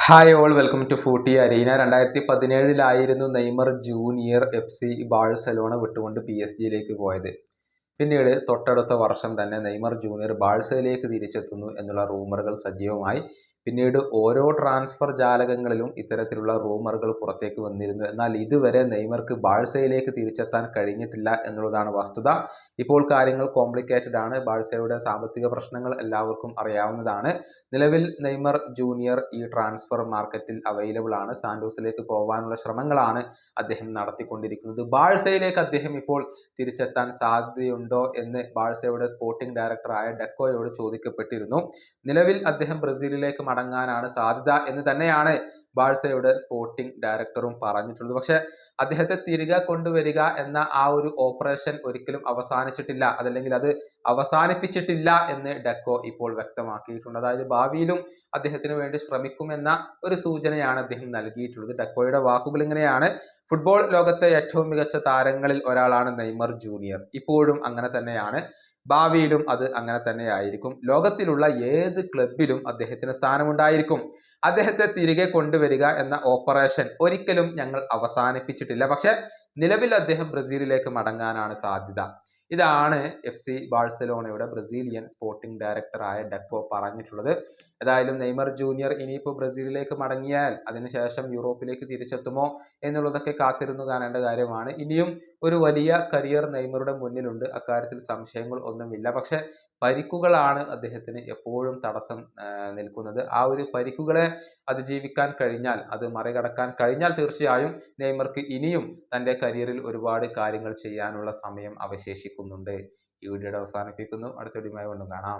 Hi all welcome to footy arena. 2017 Neymar Junior FC Barcelona വിട്ടുകൊണ്ട് PSG പോയത്. പിന്നീട് തൊട്ടടുത്ത വർഷം തന്നെ നെയ്മർ ജൂനിയർ ബാഴ്സയിലേക്ക് തിരിച്ചെത്തുന്നു എന്നുള്ള റൂമറുകൾ സജീവമായി. പിന്നീട് ഓരോ ട്രാൻസ്ഫർ ജാലകങ്ങളിലും ഇത്തരത്തിലുള്ള റൂമറുകൾ പുറത്തേക്ക് വന്നിരുന്നു. എന്നാൽ ഇതുവരെ നെയ്മർക്ക് ബാഴ്സയിലേക്ക് തിരിച്ചെത്താൻ കഴിഞ്ഞിട്ടില്ല എന്നുള്ളതാണ് വസ്തുത. ഇപ്പോൾ കാര്യങ്ങൾ കോംപ്ലിക്കേറ്റഡ് ആണ്. ബാഴ്സയുടെ സാമ്പത്തിക പ്രശ്നങ്ങൾ എല്ലാവർക്കും അറിയാവുന്നതാണ്. നിലവിൽ നെയ്മർ ജൂനിയർ ഈ ട്രാൻസ്ഫർ മാർക്കറ്റിൽ അവൈലബിൾ ആണ്. സാന്റോസിലേക്ക് പോകാനുള്ള ശ്രമങ്ങളാണ് അദ്ദേഹം നടത്തിക്കൊണ്ടിരിക്കുന്നത്. ബാഴ്സയിലേക്ക് അദ്ദേഹം ഇപ്പോൾ തിരിച്ചെത്താൻ സാധ്യതയുണ്ടോ എന്ന് ബാഴ്സയുടെ സ്പോർട്ടിംഗ് ഡയറക്ടറായ ഡെക്കോയോട് ചോദിക്കപ്പെട്ടിരുന്നു. നിലവിൽ അദ്ദേഹം ബ്രസീലിലേക്ക് മടങ്ങാനാണ് സാധ്യത എന്ന് തന്നെയാണ് ബാഴ്സയുടെ സ്പോർട്ടിംഗ് ഡയറക്ടറും പറഞ്ഞിട്ടുള്ളത്. പക്ഷെ അദ്ദേഹത്തെ തിരികെ കൊണ്ടുവരിക എന്ന ആ ഒരു ഓപ്പറേഷൻ ഒരിക്കലും അവസാനിച്ചിട്ടില്ല, അതല്ലെങ്കിൽ അത് അവസാനിപ്പിച്ചിട്ടില്ല എന്ന് ഡെക്കോ ഇപ്പോൾ വ്യക്തമാക്കിയിട്ടുണ്ട്. അതായത് ഭാവിയിലും അദ്ദേഹത്തിന് വേണ്ടി ശ്രമിക്കുമെന്ന ഒരു സൂചനയാണ് അദ്ദേഹം നൽകിയിട്ടുള്ളത്. ഡെക്കോയുടെ വാക്കുകൾ ഇങ്ങനെയാണ്: ഫുട്ബോൾ ലോകത്തെ ഏറ്റവും മികച്ച താരങ്ങളിൽ ഒരാളാണ് നെയ്മർ ജൂനിയർ. ഇപ്പോഴും അങ്ങനെ തന്നെയാണ്, ഭാവിയിലും അത് അങ്ങനെ തന്നെയായിരിക്കും. ലോകത്തിലുള്ള ഏത് ക്ലബിലും അദ്ദേഹത്തിന് സ്ഥാനമുണ്ടായിരിക്കും. അദ്ദേഹത്തെ തിരികെ കൊണ്ടുവരിക എന്ന ഓപ്പറേഷൻ ഒരിക്കലും ഞങ്ങൾ അവസാനിപ്പിച്ചിട്ടില്ല. പക്ഷെ നിലവിൽ അദ്ദേഹം ബ്രസീലിലേക്ക് മടങ്ങാനാണ് സാധ്യത. ഇതാണ് FC ബാഴ്സലോണയുടെ ബ്രസീലിയൻ സ്പോർട്ടിംഗ് ഡയറക്ടറായ ഡെക്കോ പറഞ്ഞിട്ടുള്ളത്. ഏതായാലും നെയ്മർ ജൂനിയർ ഇനിയിപ്പോൾ ബ്രസീലിലേക്ക് മടങ്ങിയാൽ അതിനുശേഷം യൂറോപ്പിലേക്ക് തിരിച്ചെത്തുമോ എന്നുള്ളതൊക്കെ കാത്തിരുന്നു കാണേണ്ട കാര്യമാണ്. ഇനിയും ഒരു വലിയ കരിയർ നെയ്മറുടെ മുന്നിലുണ്ട്, അക്കാര്യത്തിൽ സംശയങ്ങൾ ഒന്നുമില്ല. പക്ഷെ പരിക്കുകളാണ് അദ്ദേഹത്തിന് എപ്പോഴും തടസ്സം നിൽക്കുന്നത്. ആ ഒരു പരിക്കുകളെ അതിജീവിക്കാൻ കഴിഞ്ഞാൽ, അത് മറികടക്കാൻ കഴിഞ്ഞാൽ തീർച്ചയായും നെയ്മർക്ക് ഇനിയും തൻ്റെ കരിയറിൽ ഒരുപാട് കാര്യങ്ങൾ ചെയ്യാനുള്ള സമയം അവശേഷിക്കുന്നുണ്ട്. ഈ വീഡിയോയുടെ അവസാനിപ്പിക്കുന്നു. അടുത്ത വീഡിയോയുമായി വീണ്ടും കാണാം.